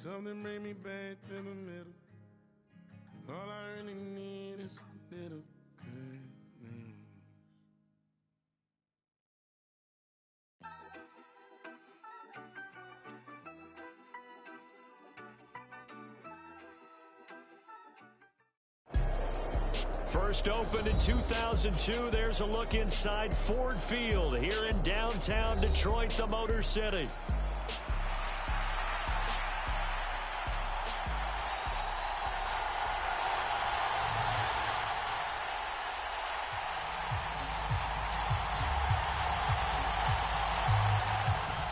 Something bring me back to the middle. All I really need is a little good news. First opened in 2002, there's a look inside Ford Field here in downtown Detroit, the Motor City.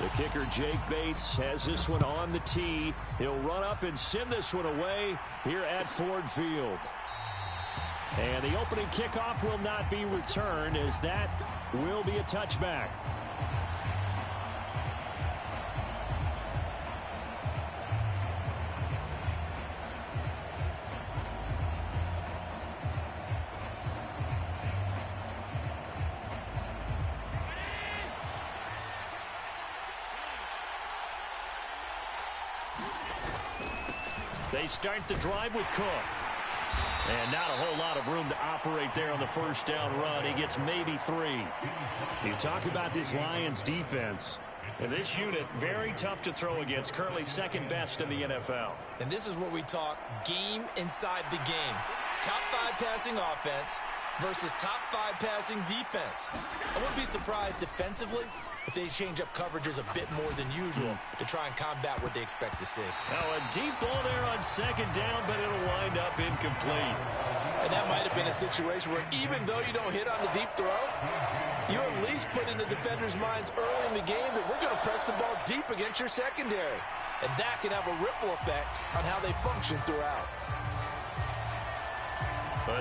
The kicker, Jake Bates, has this one on the tee. He'll run up and send this one away here at Ford Field. And the opening kickoff will not be returned, as that will be a touchback. They start the drive with Cook. And not a whole lot of room to operate there on the first down run. He gets maybe 3. You talk about this Lions defense. And this unit, very tough to throw against. Currently second best in the NFL. And this is where we talk game inside the game. Top 5 passing offense versus top 5 passing defense. I wouldn't be surprised defensively if they change up coverages a bit more than usual to try and combat what they expect to see. Now a deep ball there on second down, but it'll wind up incomplete. And that might have been a situation where even though you don't hit on the deep throw, you at least put in the defenders' minds early in the game that we're going to press the ball deep against your secondary. And that can have a ripple effect on how they function throughout.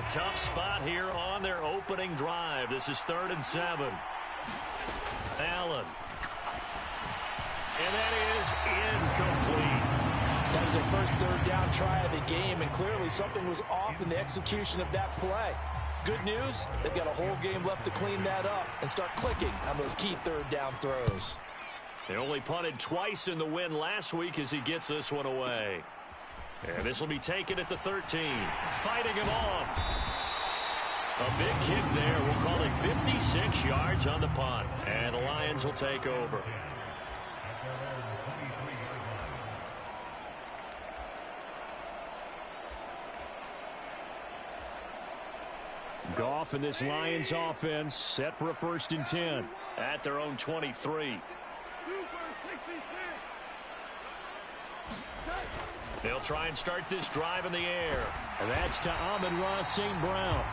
A tough spot here on their opening drive. This is 3rd and 7. Allen. And that is incomplete. That was their first 3rd down try of the game, and clearly something was off in the execution of that play. Good news, they've got a whole game left to clean that up and start clicking on those key 3rd down throws. They only punted twice in the win last week as he gets this one away. And this will be taken at the 13. Fighting him off. A big kick there. We'll call it 56 yards on the punt. And the Lions will take over. Goff and this Lions offense set for a 1st and 10 at their own 23. They'll try and start this drive in the air. And that's to Amon-Ra St. Brown.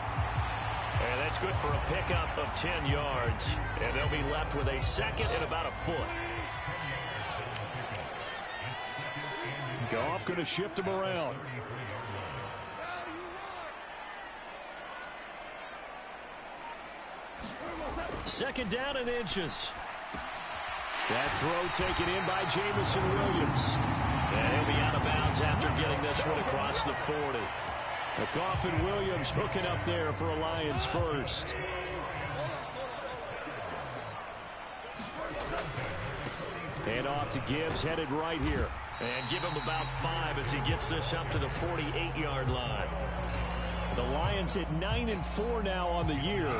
And that's good for a pickup of 10 yards. And they'll be left with a 2nd and about a foot. Goff going to shift him around. Second down and inches. That throw taken in by Jamison Williams. And he'll be out of bounds after getting this one across the 40. Goff and Williams hooking up there for a Lions first. And off to Gibbs, headed right here. And give him about 5 as he gets this up to the 48-yard line. The Lions at 9-4 now on the year.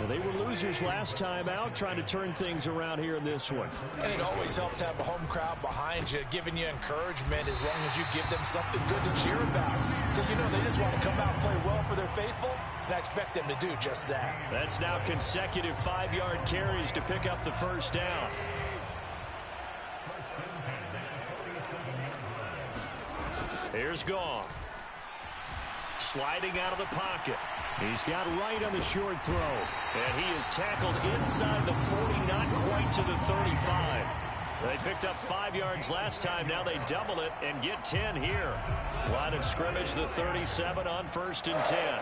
They were losers last time out, trying to turn things around here in this one. And it always helps to have a home crowd behind you, giving you encouragement as long as you give them something good to cheer about. So, you know, they just want to come out and play well for their faithful, and I expect them to do just that. That's now consecutive 5-yard carries to pick up the first down. Here's Goff. Sliding out of the pocket. He's got right on the short throw. And he is tackled inside the 40, not quite to the 35. They picked up 5 yards last time. Now they double it and get 10 here. Line of scrimmage, the 37 on 1st and 10.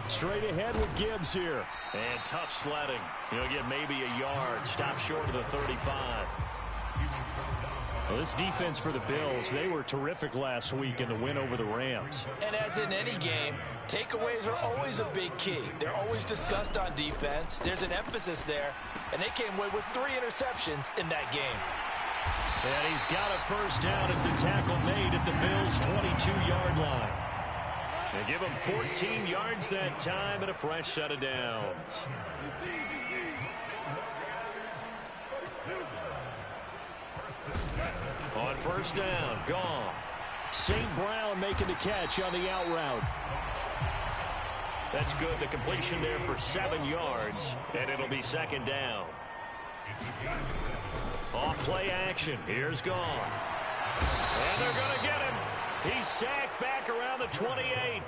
Straight ahead with Gibbs here. And tough sledding. He'll get maybe a yard. Stop short of the 35. Well, this defense for the Bills, they were terrific last week in the win over the Rams. And as in any game, takeaways are always a big key. They're always discussed on defense. There's an emphasis there, and they came away with 3 interceptions in that game. And he's got a first down as the tackle made at the Bills' 22-yard line. They give him 14 yards that time and a fresh set of downs. On first down, Goff. St. Brown making the catch on the out route. That's good. The completion there for 7 yards, and it'll be second down. Off play action. Here's Goff. And they're going to get him. He's sacked back around the 28.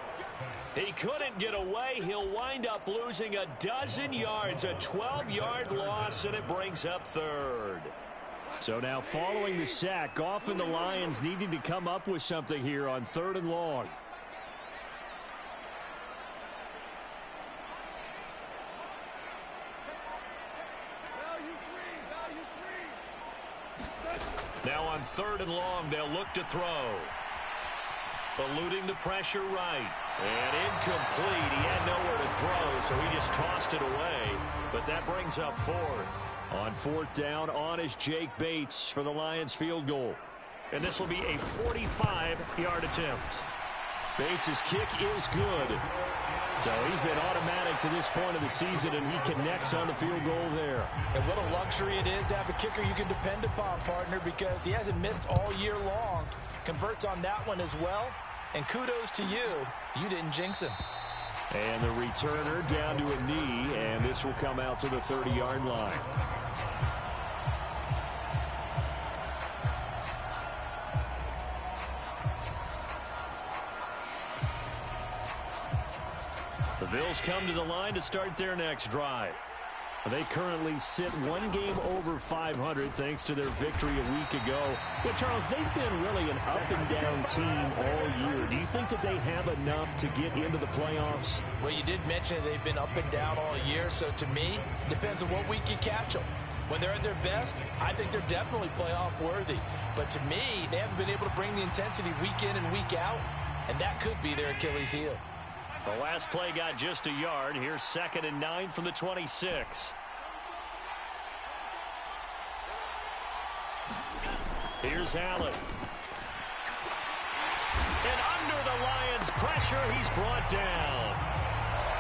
He couldn't get away. He'll wind up losing a dozen yards, a 12-yard loss, and it brings up third. So now following the sack, Goff and the Lions needing to come up with something here on 3rd and long. Now on 3rd and long, they'll look to throw. Eluding the pressure right. And incomplete. He had nowhere to throw, so he just tossed it away. But that brings up 4th. On 4th down, on is Jake Bates for the Lions field goal. And this will be a 45-yard attempt. Bates' kick is good. So he's been automatic to this point of the season, and he connects on the field goal there. And what a luxury it is to have a kicker you can depend upon, partner, because he hasn't missed all year long. Converts on that one as well. And kudos to you. You didn't jinx him. And the returner down to a knee, and this will come out to the 30-yard line. The Bills come to the line to start their next drive. They currently sit one game over 500 thanks to their victory a week ago. But, Charles, they've been really an up-and-down team all year. Do you think that they have enough to get into the playoffs? Well, you did mention they've been up and down all year, so to me, depends on what week you catch them. When they're at their best, I think they're definitely playoff worthy. But to me, they haven't been able to bring the intensity week in and week out, and that could be their Achilles heel. The last play got just a yard. Here's 2nd and 9 from the 26. Here's Allen. And under the Lions' pressure, he's brought down.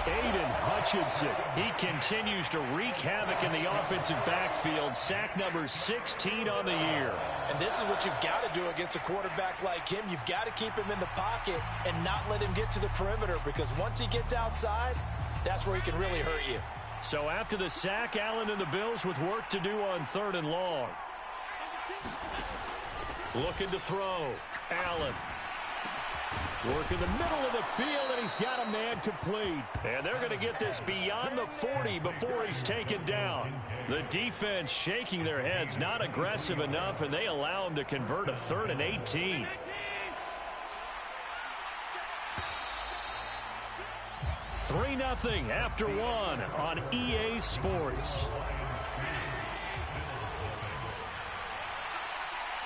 Aiden Hutchinson. He continues to wreak havoc in the offensive backfield. Sack number 16 on the year. And this is what you've got to do against a quarterback like him. You've got to keep him in the pocket and not let him get to the perimeter, because once he gets outside, that's where he can really hurt you. So after the sack, Allen and the Bills with work to do on 3rd and long. Looking to throw. Allen. Work in the middle of the field, and he's got a man complete. And they're going to get this beyond the 40 before he's taken down. The defense shaking their heads, not aggressive enough, and they allow him to convert a 3rd and 18. Three 0 after one on EA Sports.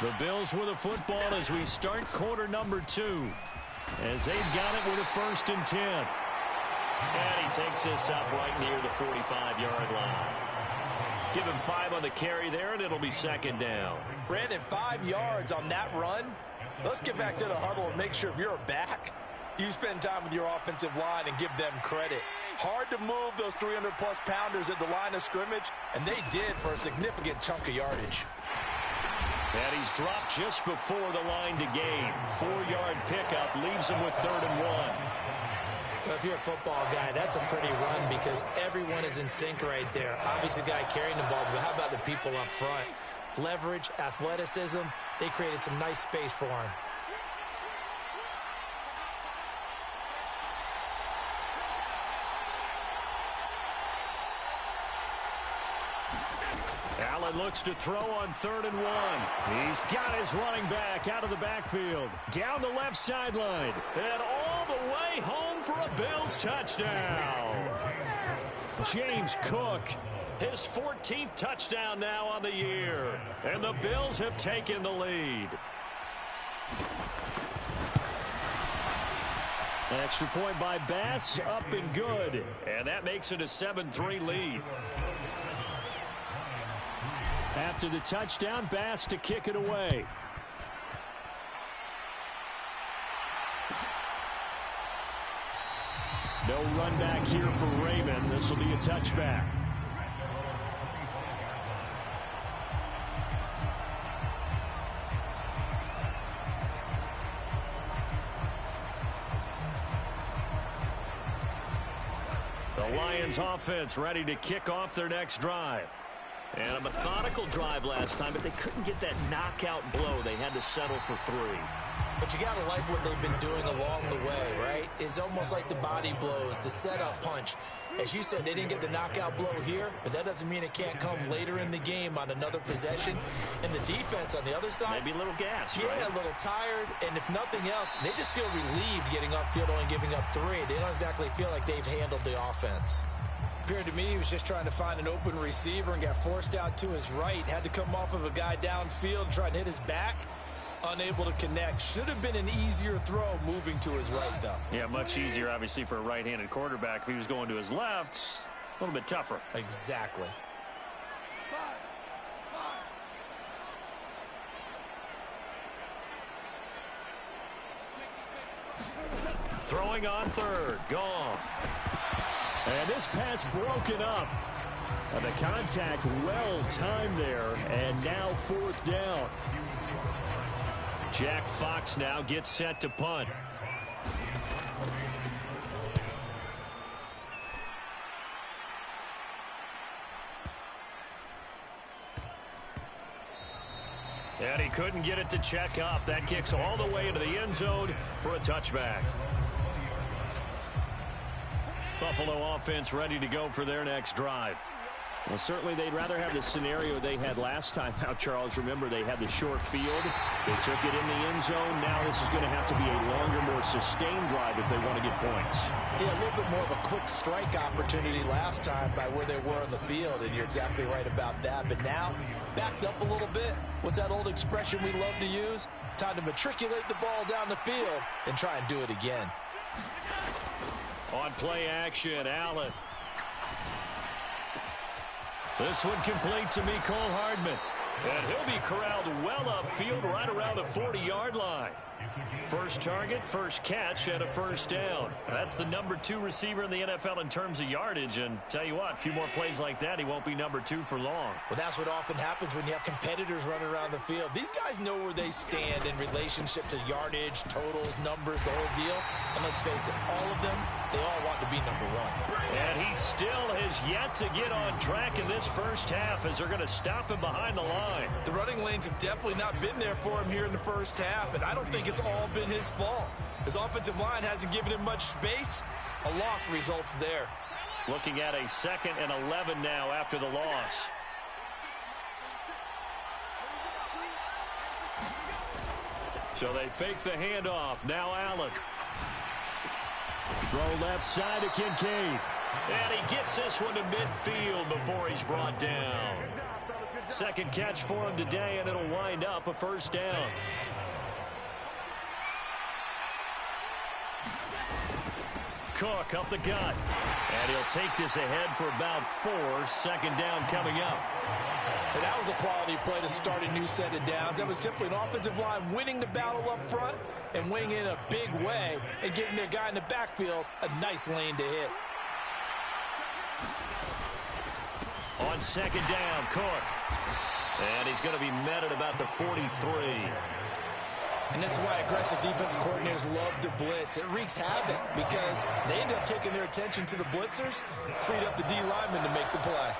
The Bills with a football as we start quarter number 2. As they've got it with a 1st and 10. And he takes this up right near the 45-yard line. Give him 5 on the carry there, and it'll be 2nd down. Brandon, 5 yards on that run. Let's get back to the huddle and make sure if you're a back, you spend time with your offensive line and give them credit. Hard to move those 300-plus pounders at the line of scrimmage, and they did for a significant chunk of yardage. And he's dropped just before the line to gain. 4-yard pickup leaves him with 3rd and 1. Well, if you're a football guy, that's a pretty run because everyone is in sync right there. Obviously, the guy carrying the ball, but how about the people up front? Leverage, athleticism, they created some nice space for him. Allen looks to throw on 3rd and 1. He's got his running back out of the backfield. Down the left sideline. And all the way home for a Bills touchdown. James Cook, his 14th touchdown now on the year. And the Bills have taken the lead. Extra point by Bass, up and good. And that makes it a 7-3 lead. After the touchdown, Bass to kick it away. No run back here for Raymond. This will be a touchback. The Lions offense ready to kick off their next drive. And a methodical drive last time, but they couldn't get that knockout blow. They had to settle for 3. But you got to like what they've been doing along the way, right? It's almost like the body blows, the setup punch. As you said, they didn't get the knockout blow here, but that doesn't mean it can't come later in the game on another possession. And the defense on the other side, maybe a little gas, yeah, right? A little tired. And if nothing else, they just feel relieved getting upfield, only giving up 3. They don't exactly feel like they've handled the offense. Appeared to me he was just trying to find an open receiver and got forced out to his right. Had to come off of a guy downfield, trying to hit his back. Unable to connect. Should have been an easier throw moving to his right, though. Yeah, much easier, obviously, for a right-handed quarterback. If he was going to his left, a little bit tougher. Exactly. Throwing on 3rd. Gone. And this pass broken up. And the contact well timed there. And now 4th down. Jack Fox now gets set to punt. And he couldn't get it to check up. That kicks all the way into the end zone for a touchback. Buffalo offense ready to go for their next drive. Well, certainly they'd rather have the scenario they had last time out, Charles. Remember, they had the short field. They took it in the end zone. Now this is going to have to be a longer, more sustained drive if they want to get points. Yeah, a little bit more of a quick strike opportunity last time by where they were on the field, and you're exactly right about that. But now, backed up a little bit. What's that old expression we love to use? Time to matriculate the ball down the field and try and do it again. On play action, Allen. This one complete to Mecole Hardman. And he'll be corralled well upfield right around the 40-yard line. First target, first catch, and a first down. That's the number 2 receiver in the NFL in terms of yardage. And tell you what, a few more plays like that, he won't be number 2 for long. Well, that's what often happens when you have competitors running around the field. These guys know where they stand in relationship to yardage, totals, numbers, the whole deal. And let's face it, all of them, they all want to be number 1. And he still has yet to get on track in this first half as they're going to stop him behind the line. The running lanes have definitely not been there for him here in the first half, and I don't think it's all been his fault. His offensive line hasn't given him much space. A loss results there. Looking at a 2nd and 11 now after the loss. So they fake the handoff. Now Allen. Throw left side to Kincaid. And he gets this one to midfield before he's brought down. Second catch for him today, and it'll wind up a first down. Cook up the gut. And he'll take this ahead for about 4. 2nd down coming up. And that was a quality play to start a new set of downs. That was simply an offensive line winning the battle up front and winning in a big way and giving their guy in the backfield a nice lane to hit. On 2nd down, Cook. And he's going to be met at about the 43. And this is why aggressive defensive coordinators love to blitz. It wreaks havoc because they end up taking their attention to the blitzers, freed up the D lineman to make the play.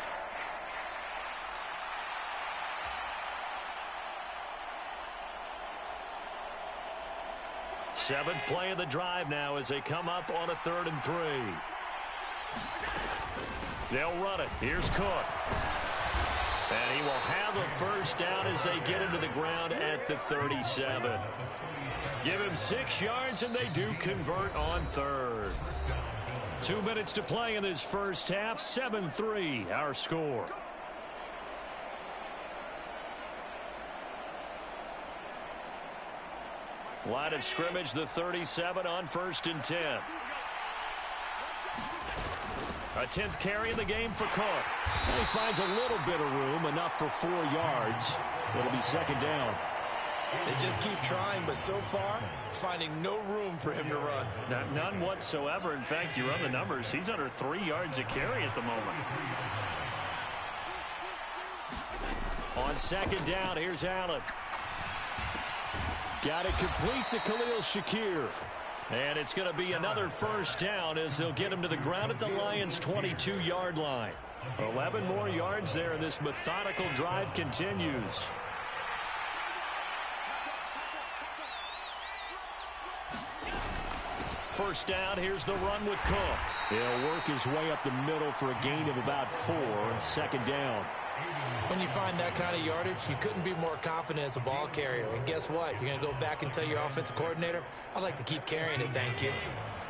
Seventh play of the drive now as they come up on a 3rd and 3. They'll run it. Here's Cook. And he will have a first down as they get into the ground at the 37. Give him 6 yards, and they do convert on 3rd. 2 minutes to play in this first half. 7-3, our score. Line of scrimmage, the 37 on 1st and 10. A 10th carry in the game for Cook. And he finds a little bit of room, enough for 4 yards. It'll be second down. They just keep trying, but so far, finding no room for him to run. None whatsoever. In fact, you run the numbers. He's under 3 yards a carry at the moment. On second down, here's Allen. Got it complete to Khalil Shakir. And it's going to be another first down as they'll get him to the ground at the Lions' 22-yard line. 11 more yards there, and this methodical drive continues. First down, here's the run with Cook. He'll work his way up the middle for a gain of about 4, second down. When you find that kind of yardage, you couldn't be more confident as a ball carrier. And guess what? You're going to go back and tell your offensive coordinator, I'd like to keep carrying it, thank you.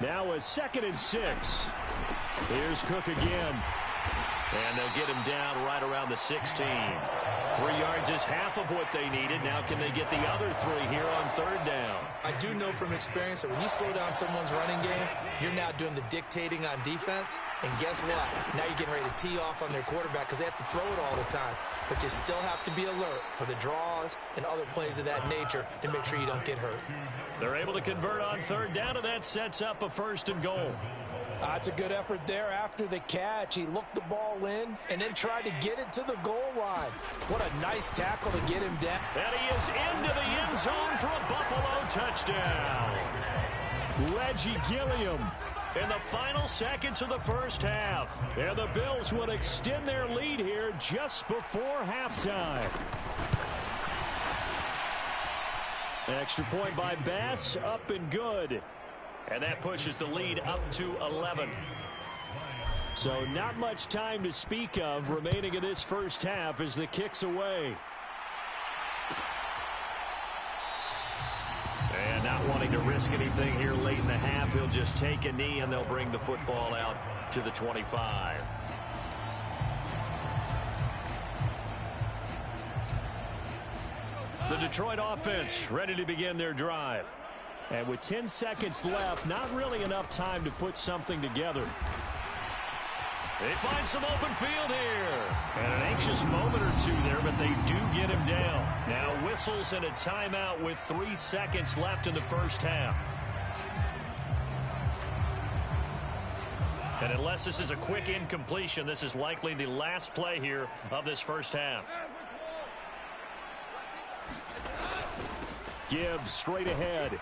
Now a 2nd and 6. Here's Cook again. And they'll get him down right around the 16. 3 yards is half of what they needed. Now can they get the other 3 here on third down? I do know from experience that when you slow down someone's running game, you're now doing the dictating on defense. And guess what? Now you're getting ready to tee off on their quarterback because they have to throw it all the time. But you still have to be alert for the draws and other plays of that nature to make sure you don't get hurt. They're able to convert on third down, and that sets up a 1st and goal. That's a good effort there after the catch. He looked the ball in and then tried to get it to the goal line. What a nice tackle to get him down. And he is into the end zone for a Buffalo touchdown. Reggie Gilliam in the final seconds of the first half. And the Bills would extend their lead here just before halftime. Extra point by Bass, up and good. And that pushes the lead up to 11. So not much time to speak of remaining in this first half as the kick's away. And not wanting to risk anything here late in the half, he'll just take a knee and they'll bring the football out to the 25. The Detroit offense ready to begin their drive. And with 10 seconds left, not really enough time to put something together. They find some open field here. And an anxious moment or two there, but they do get him down. Now whistles and a timeout with 3 seconds left in the first half. And unless this is a quick incompletion, this is likely the last play here of this first half. Gibbs straight ahead.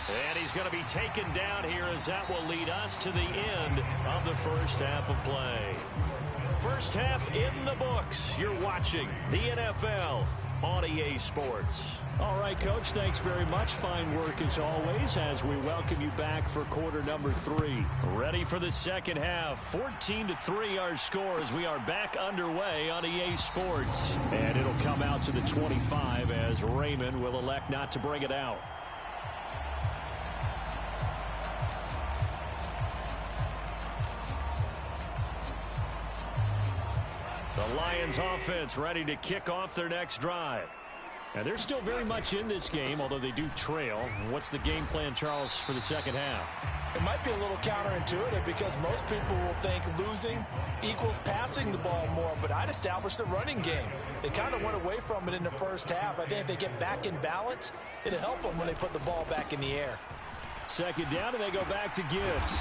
And he's going to be taken down here as that will lead us to the end of the first half of play. First half in the books. You're watching the NFL on EA Sports. All right, Coach, thanks very much. Fine work as always as we welcome you back for quarter number 3. Ready for the second half. 14-3 our score as we are back underway on EA Sports. And it'll come out to the 25 as Raymond will elect not to bring it out. The Lions offense ready to kick off their next drive. And they're still very much in this game, although they do trail. What's the game plan, Charles, for the second half? It might be a little counterintuitive because most people will think losing equals passing the ball more, but I'd establish the running game. They kind of went away from it in the first half. I think if they get back in balance, it'll help them when they put the ball back in the air. Second down, and they go back to Gibbs.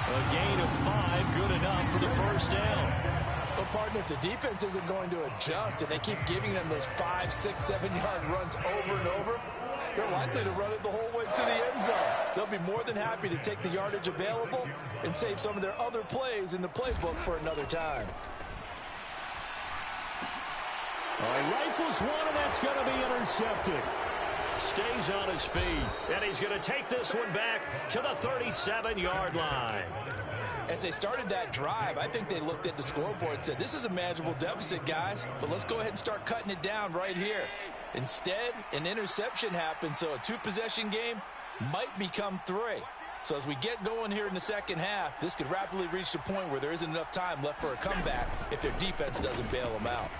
A gain of 5, good enough for the first down. Well, partner, if the defense isn't going to adjust and they keep giving them those 5, 6, 7-yard runs over and over, they're likely to run it the whole way to the end zone. They'll be more than happy to take the yardage available and save some of their other plays in the playbook for another time. Rifles one, and that's going to be intercepted. Stays on his feet, and he's going to take this one back to the 37-yard line. As they started that drive, I think they looked at the scoreboard and said, this is a manageable deficit, guys, but let's go ahead and start cutting it down right here. Instead, an interception happened, so a 2-possession game might become 3. So as we get going here in the second half, this could rapidly reach the point where there isn't enough time left for a comeback if their defense doesn't bail them out.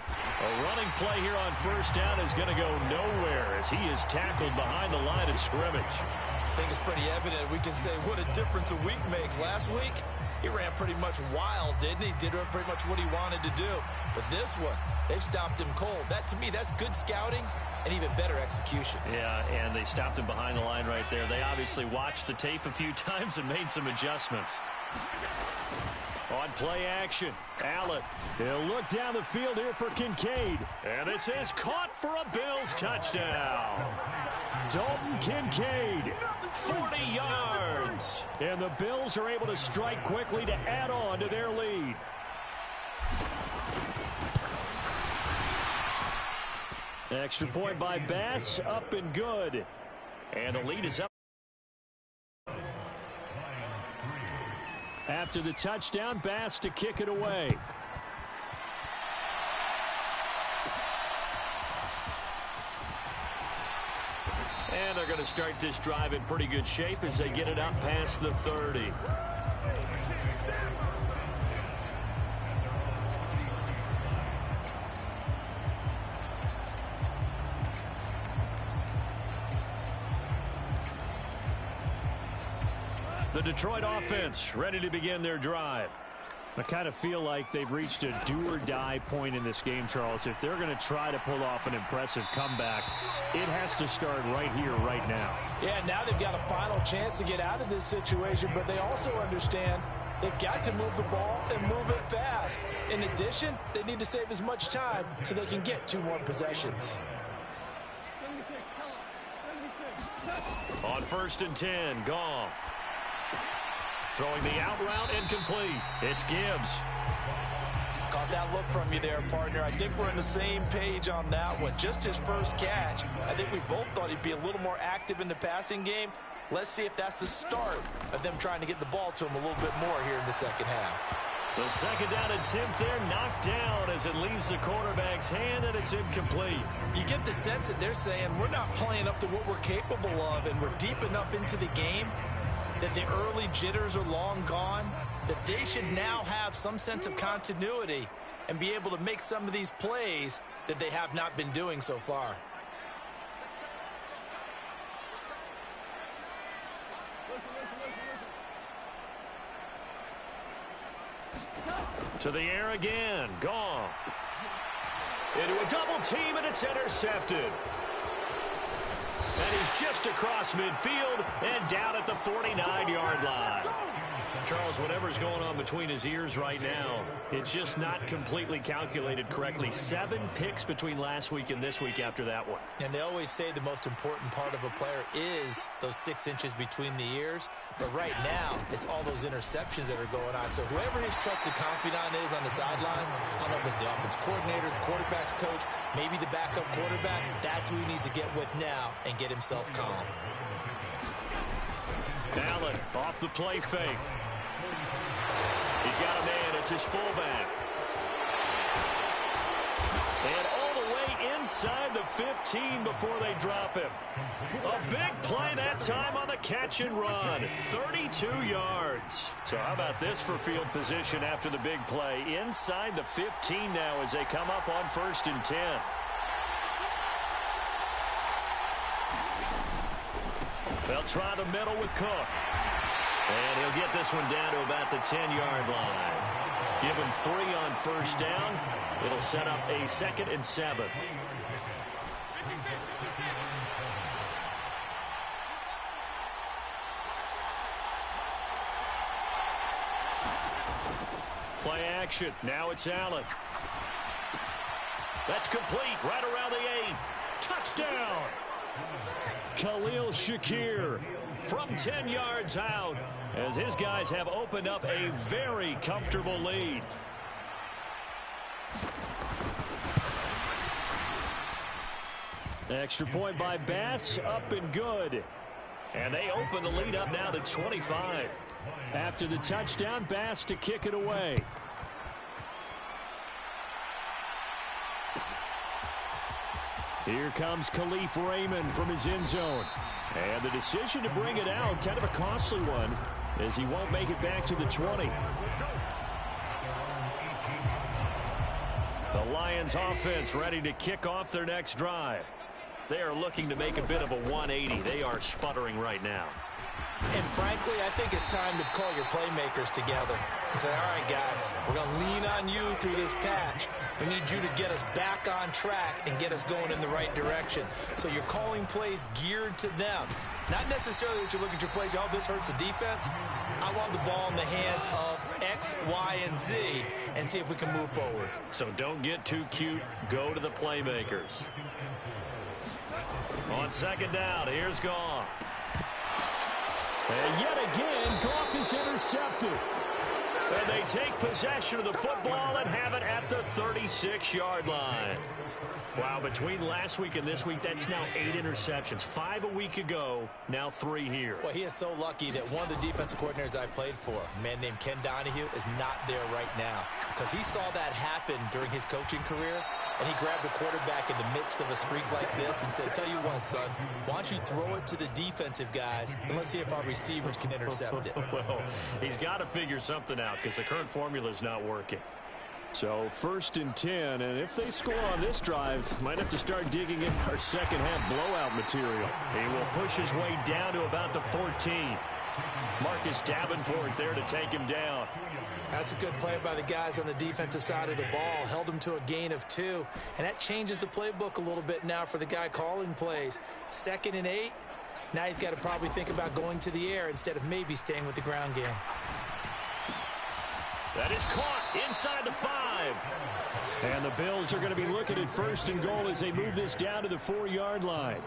A running play here on first down is going to go nowhere as he is tackled behind the line of scrimmage. I think it's pretty evident we can say what a difference a week makes. Last week, he ran pretty much wild, didn't he? Did pretty much what he wanted to do. But this one, they've stopped him cold. That, to me, that's good scouting and even better execution. Yeah, and they stopped him behind the line right there. They obviously watched the tape a few times and made some adjustments. On play action, Allen. He'll look down the field here for Kincaid. And this is caught for a Bills touchdown. Dalton Kincaid, 40 yards. And the Bills are able to strike quickly to add on to their lead. Extra point by Bass, up and good. And the lead is up. After the touchdown, Bass to kick it away. And they're going to start this drive in pretty good shape as they get it up past the 30. The Detroit offense ready to begin their drive. I kind of feel like they've reached a do-or-die point in this game, Charles. If they're going to try to pull off an impressive comeback, it has to start right here, right now. Yeah, now they've got a final chance to get out of this situation, but they also understand they've got to move the ball and move it fast. In addition, they need to save as much time so they can get 2 more possessions. On 1st and 10, Goff. Throwing the out route incomplete. It's Gibbs. Caught that look from you there, partner. I think we're on the same page on that one. Just his first catch. I think we both thought he'd be a little more active in the passing game. Let's see if that's the start of them trying to get the ball to him a little bit more here in the second half. The second down attempt there knocked down as it leaves the quarterback's hand, and it's incomplete. You get the sense that they're saying we're not playing up to what we're capable of, and we're deep enough into the game that the early jitters are long gone, that they should now have some sense of continuity and be able to make some of these plays that they have not been doing so far. To the air again, Goff. Into a double team, and it's intercepted. And he's just across midfield and down at the 49-yard line. Charles, whatever's going on between his ears right now, it's just not completely calculated correctly. 7 picks between last week and this week after that one. And they always say the most important part of a player is those 6 inches between the ears. But right now, it's all those interceptions that are going on. So whoever his trusted confidant is on the sidelines, I don't know if it's the offense coordinator, the quarterback's coach, maybe the backup quarterback, that's who he needs to get with now and get himself calm. Allen off the play fake. He's got a man. It's his fullback. And all the way inside the 15 before they drop him. A big play that time on the catch and run. 32 yards. So how about this for field position after the big play? Inside the 15 now as they come up on 1st and 10. They'll try the middle with Cook. And he'll get this one down to about the 10-yard line. Give him 3 on 1st down. It'll set up a 2nd and 7. Play action. Now it's Allen. That's complete right around the 8. Touchdown. Khalil Shakir from 10 yards out as his guys have opened up a very comfortable lead. Extra point by Bass, up and good. And they open the lead up now to 25. After the touchdown, Bass to kick it away. Here comes Khalif Raymond from his end zone. And the decision to bring it out, kind of a costly one, as he won't make it back to the 20. The Lions offense ready to kick off their next drive. They are looking to make a bit of a 180. They are sputtering right now. And frankly, I think it's time to call your playmakers together and say, all right, guys, we're going to lean on you through this patch. We need you to get us back on track and get us going in the right direction. So you're calling plays geared to them. Not necessarily that you look at your plays, oh, this hurts the defense. I want the ball in the hands of X, Y, and Z and see if we can move forward. So don't get too cute. Go to the playmakers. On second down, here's Goff. And yet again, Goff is intercepted. And they take possession of the football and have it at the 36-yard line. Wow, between last week and this week, that's now 8 interceptions. 5 a week ago, now 3 here. Well, he is so lucky that one of the defensive coordinators I played for, a man named Ken Donahue, is not there right now. Because he saw that happen during his coaching career, and he grabbed a quarterback in the midst of a streak like this and said, tell you what, son, why don't you throw it to the defensive guys, and let's see if our receivers can intercept it. Well, he's got to figure something out because the current formula is not working. So 1st and 10, and if they score on this drive, might have to start digging in our second half blowout material. He will push his way down to about the 14. Marcus Davenport there to take him down. That's a good play by the guys on the defensive side of the ball. Held him to a gain of 2, and that changes the playbook a little bit now for the guy calling plays. 2nd and 8, now he's got to probably think about going to the air instead of maybe staying with the ground game. That is caught inside the 5. And the Bills are going to be looking at 1st and goal as they move this down to the 4-yard line.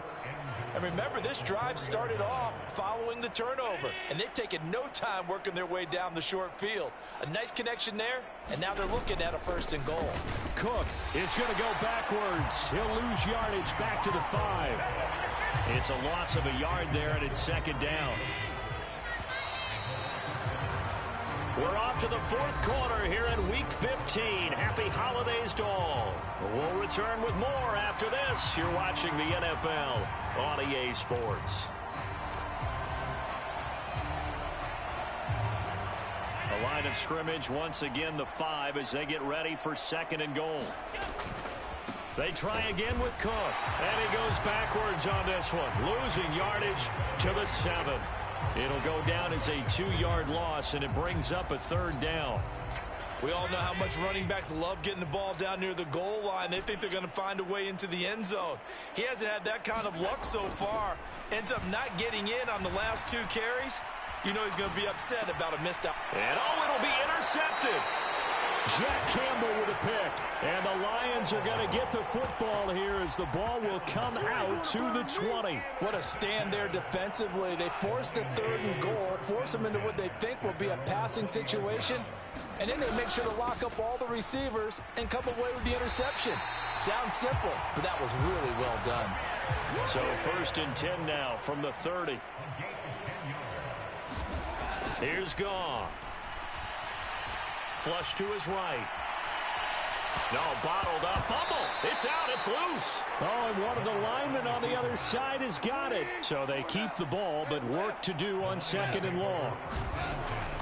And remember, this drive started off following the turnover, and they've taken no time working their way down the short field. A nice connection there, and now they're looking at a 1st and goal. Cook is going to go backwards. He'll lose yardage back to the 5. It's a loss of a yard there, and it's 2nd down. We're off to the 4th quarter here in Week 15. Happy holidays to all. We'll return with more after this. You're watching the NFL on EA Sports. The line of scrimmage, once again, the 5 as they get ready for 2nd and goal. They try again with Cook, and he goes backwards on this one, losing yardage to the 7. It'll go down as a 2-yard loss, and it brings up a 3rd down. We all know how much running backs love getting the ball down near the goal line. They think they're going to find a way into the end zone. He hasn't had that kind of luck so far. Ends up not getting in on the last 2 carries. You know he's going to be upset about a missed out. And it'll be intercepted. Jack Campbell with a pick. And the Lions are going to get the football here as the ball will come out to the 20. What a stand there defensively. They force the 3rd and goal, force them into what they think will be a passing situation, and then they make sure to lock up all the receivers and come away with the interception. Sounds simple, but that was really well done. So 1st and 10 now from the 30. Here's Goff. Flush to his right. No, bottled up. Fumble. It's out. It's loose. Oh, and one of the linemen on the other side has got it. So they keep the ball, but work to do on 2nd and long.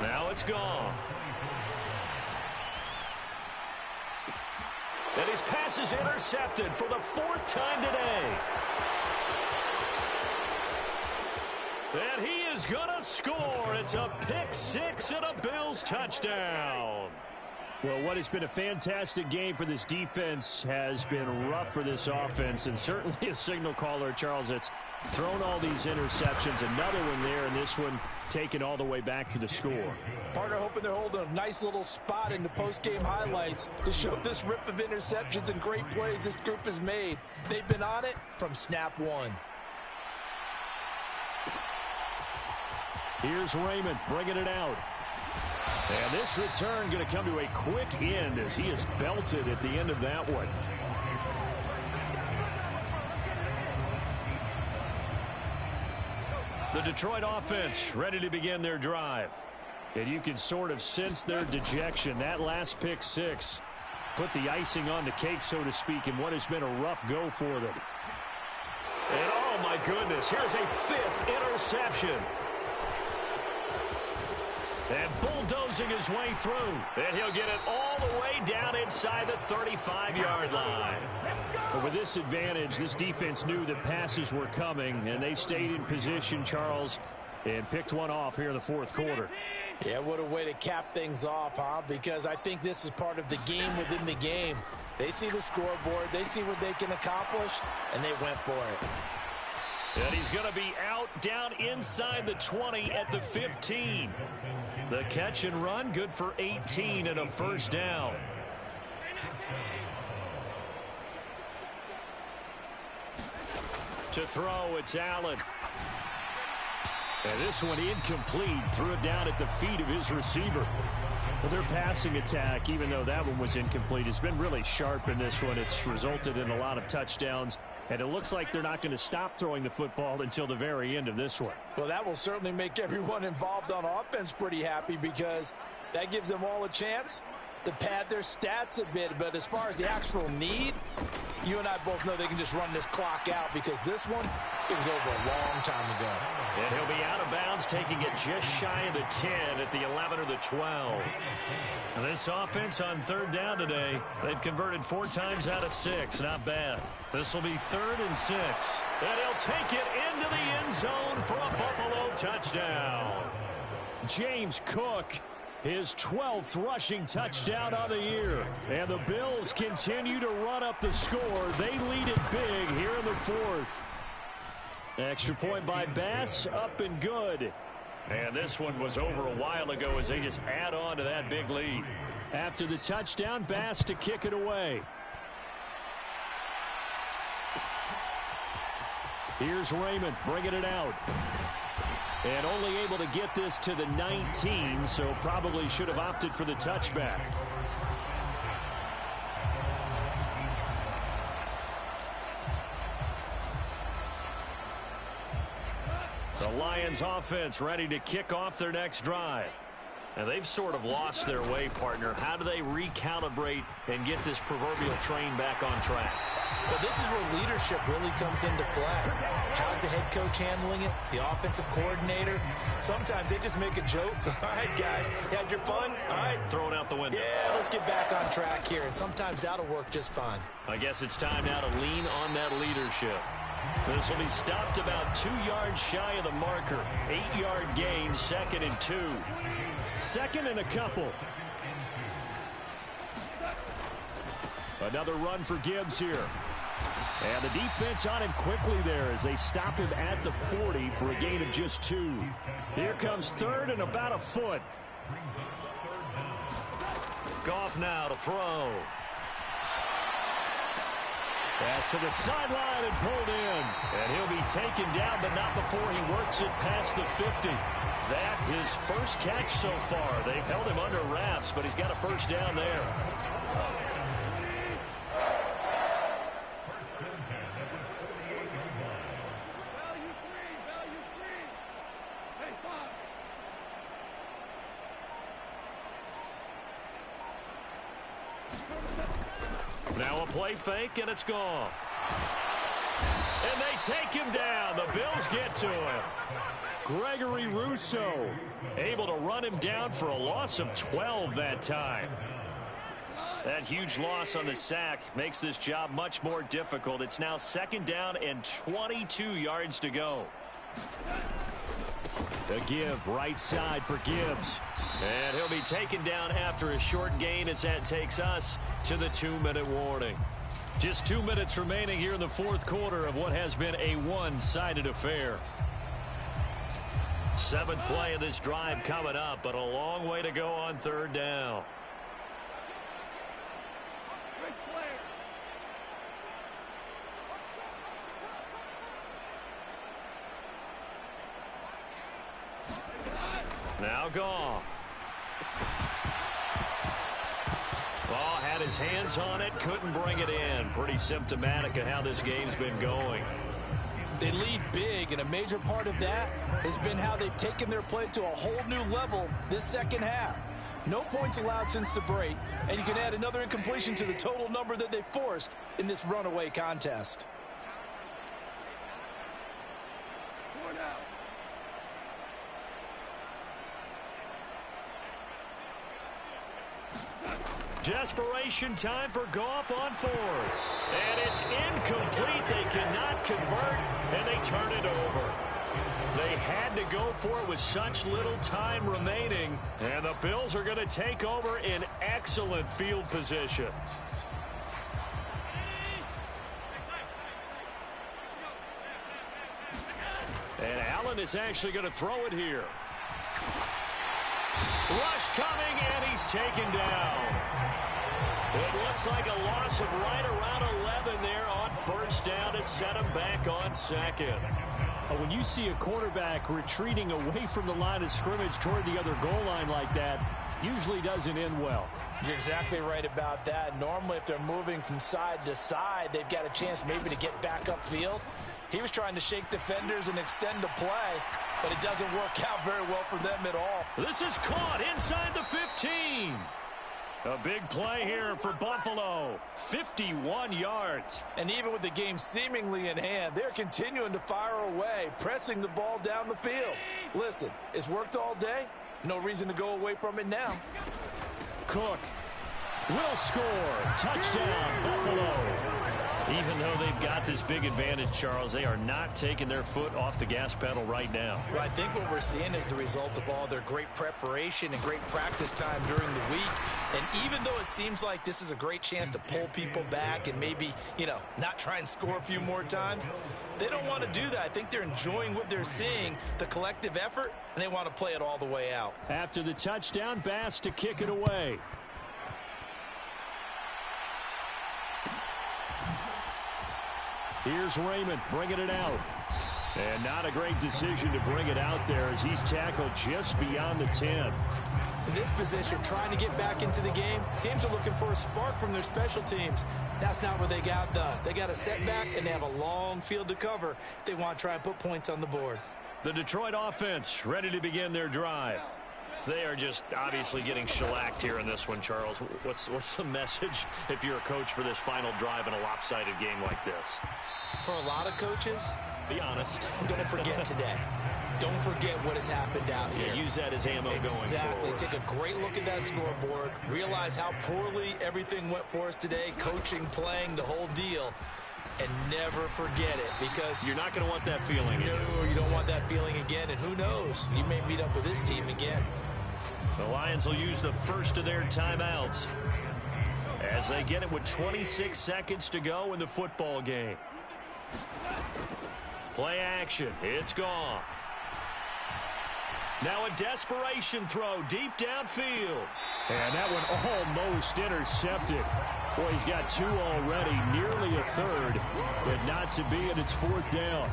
Now it's gone. And his pass is intercepted for the 4th time today. And he is going to score. It's a pick 6 and a Bills touchdown. Well, what has been a fantastic game for this defense has been rough for this offense, and certainly a signal caller, Charles, that's thrown all these interceptions. Another one there, and this one taken all the way back for the score. Partner hoping they're holding a nice little spot in the post-game highlights to show this rip of interceptions and great plays this group has made. They've been on it from snap 1. Here's Raymond bringing it out. And this return going to come to a quick end as he is belted at the end of that one. The Detroit offense ready to begin their drive. And you can sort of sense their dejection. That last pick 6 put the icing on the cake, so to speak, in what has been a rough go for them. And oh my goodness, here's a 5th interception. And bulldozing his way through. And he'll get it all the way down inside the 35-yard line. But with this advantage, this defense knew that passes were coming, and they stayed in position, Charles, and picked one off here in the fourth quarter. Yeah, what a way to cap things off, huh? Because I think this is part of the game within the game. They see the scoreboard, they see what they can accomplish, and they went for it. And he's going to be out down inside the 20 at the 15. The catch and run, good for 18 and a first down. To throw, it's Allen. And this one incomplete. Threw it down at the feet of his receiver. Well, their passing attack, even though that one was incomplete, has been really sharp in this one. It's resulted in a lot of touchdowns. And it looks like they're not going to stop throwing the football until the very end of this one. Well, that will certainly make everyone involved on offense pretty happy because that gives them all a chance to pad their stats a bit. But as far as the actual need, you and I both know they can just run this clock out because this one, it was over a long time ago. And he'll be out of bounds, taking it just shy of the 10 at the 11 or the 12. And this offense on third down today, they've converted 4 times out of 6. Not bad. This will be 3rd and 6. And he'll take it into the end zone for a Buffalo touchdown. James Cook, his 12th rushing touchdown of the year. And the Bills continue to run up the score. They lead it big here in the 4th. Extra point by Bass, up and good. And this one was over a while ago as they just add on to that big lead. After the touchdown, Bass to kick it away. Here's Raymond bringing it out. And only able to get this to the 19, so probably should have opted for the touchback. The Lions offense ready to kick off their next drive. And they've sort of lost their way, partner. How do they recalibrate and get this proverbial train back on track? Well, this is where leadership really comes into play. How's the head coach handling it? The offensive coordinator? Sometimes they just make a joke. All right, guys, you had your fun? All right. Throw it out the window. Yeah, let's get back on track here. And sometimes that'll work just fine. I guess it's time now to lean on that leadership. This will be stopped about 2 yards shy of the marker. 8-yard gain, 2nd and 2. 2nd and a couple. Another run for Gibbs here. And the defense on him quickly there as they stop him at the 40 for a gain of just 2. Here comes 3rd and about a foot. Goff now to throw. Pass to the sideline and pulled in. And he'll be taken down, but not before he works it past the 50. That his first catch so far. They've held him under wraps, but he's got a first down there. Now a play fake, and it's Goff. And they take him down. The Bills get to him. Gregory Rousseau able to run him down for a loss of 12 that time. That huge loss on the sack makes this job much more difficult. It's now 2nd down and 22 yards to go. The give right side for Gibbs. And he'll be taken down after a short gain as that takes us to the 2-minute warning. Just 2 minutes remaining here in the 4th quarter of what has been a one-sided affair. 7th play of this drive coming up, but a long way to go on 3rd down. Now Goff. Ball had his hands on it, couldn't bring it in. Pretty symptomatic of how this game's been going. They lead big, and a major part of that has been how they've taken their play to a whole new level this second half. No points allowed since the break, and you can add another incompletion to the total number that they forced in this runaway contest. Desperation time for Goff on 4th. And it's incomplete. They cannot convert, and they turn it over. They had to go for it with such little time remaining, and the Bills are going to take over in excellent field position. And Allen is actually going to throw it here. Rush coming, and he's taken down. It looks like a loss of right around 11 there on first down to set him back on second. When you see a quarterback retreating away from the line of scrimmage toward the other goal line like that, usually doesn't end well. You're exactly right about that. Normally, if they're moving from side to side, they've got a chance maybe to get back upfield. He was trying to shake defenders and extend the play, but it doesn't work out very well for them at all. This is caught inside the 15. A big play here for Buffalo. 51 yards. And even with the game seemingly in hand, they're continuing to fire away, pressing the ball down the field. Listen, it's worked all day. No reason to go away from it now. Cook will score. Touchdown, Buffalo. Even though they've got this big advantage, Charles, they are not taking their foot off the gas pedal right now. Well, I think what we're seeing is the result of all their great preparation and great practice time during the week. And even though it seems like this is a great chance to pull people back and maybe, not try and score a few more times, they don't want to do that. I think they're enjoying what they're seeing, the collective effort, and they want to play it all the way out. After the touchdown, Bass to kick it away. Here's Raymond bringing it out. And not a great decision to bring it out there as he's tackled just beyond the 10. In this position, trying to get back into the game, teams are looking for a spark from their special teams. That's not what they got done. They got a setback, and they have a long field to cover if they want to try and put points on the board. The Detroit offense ready to begin their drive. They are just obviously getting shellacked here in this one, Charles. What's the message if you're a coach for this final drive in a lopsided game like this? For a lot of coaches, be honest. Don't forget today. Don't forget what has happened out here. Use that as ammo going forward. Exactly. Take a great look at that scoreboard. Realize how poorly everything went for us today. Coaching, playing, the whole deal. And never forget it, because you're not going to want that feeling. No, you don't want that feeling again. And who knows? You may meet up with this team again. The Lions will use the first of their timeouts as they get it with 26 seconds to go in the football game. Play action. It's gone. Now a desperation throw deep downfield. And that one almost intercepted. Boy, he's got two already, nearly a third, but not to be, and it's fourth down.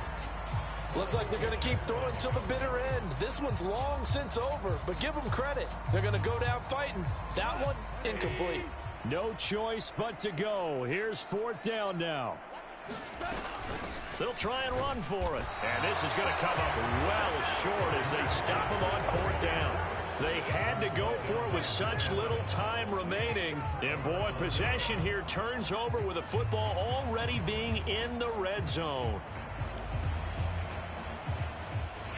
Looks like they're going to keep throwing till the bitter end. This one's long since over, but give them credit. They're going to go down fighting. That one, incomplete. No choice but to go. Here's fourth down now. They'll try and run for it. And this is going to come up well short as they stop him on fourth down. They had to go for it with such little time remaining. And, boy, possession here turns over with the football already being in the red zone.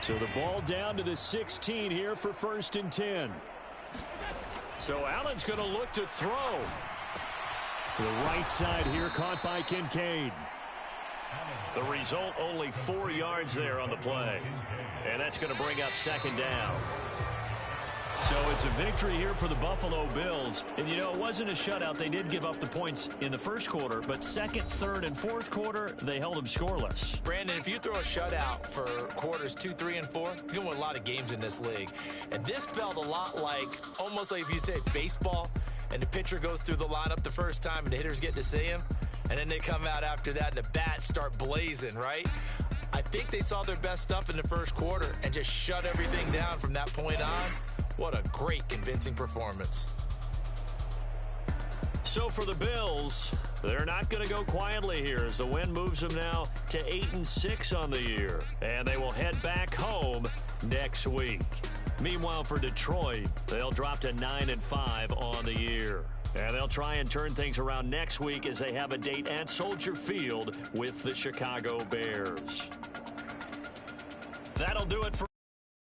So the ball down to the 16 here for 1st and 10. So Allen's going to look to throw. To the right side here, caught by Kincaid. The result, only 4 yards there on the play. And that's going to bring up second down. So it's a victory here for the Buffalo Bills. And, it wasn't a shutout. They did give up the points in the first quarter, but second, third, and fourth quarter, they held them scoreless. Brandon, if you throw a shutout for quarters 2, 3, and 4, you're going to win a lot of games in this league. And this felt a lot like, almost like if you say baseball, and the pitcher goes through the lineup the first time and the hitters get to see him, and then they come out after that and the bats start blazing, right? I think they saw their best stuff in the first quarter and just shut everything down from that point on. What a great, convincing performance. So for the Bills, they're not going to go quietly here as the win moves them now to 8-6 on the year. And they will head back home next week. Meanwhile, for Detroit, they'll drop to 9-5 on the year. And they'll try and turn things around next week as they have a date at Soldier Field with the Chicago Bears. That'll do it for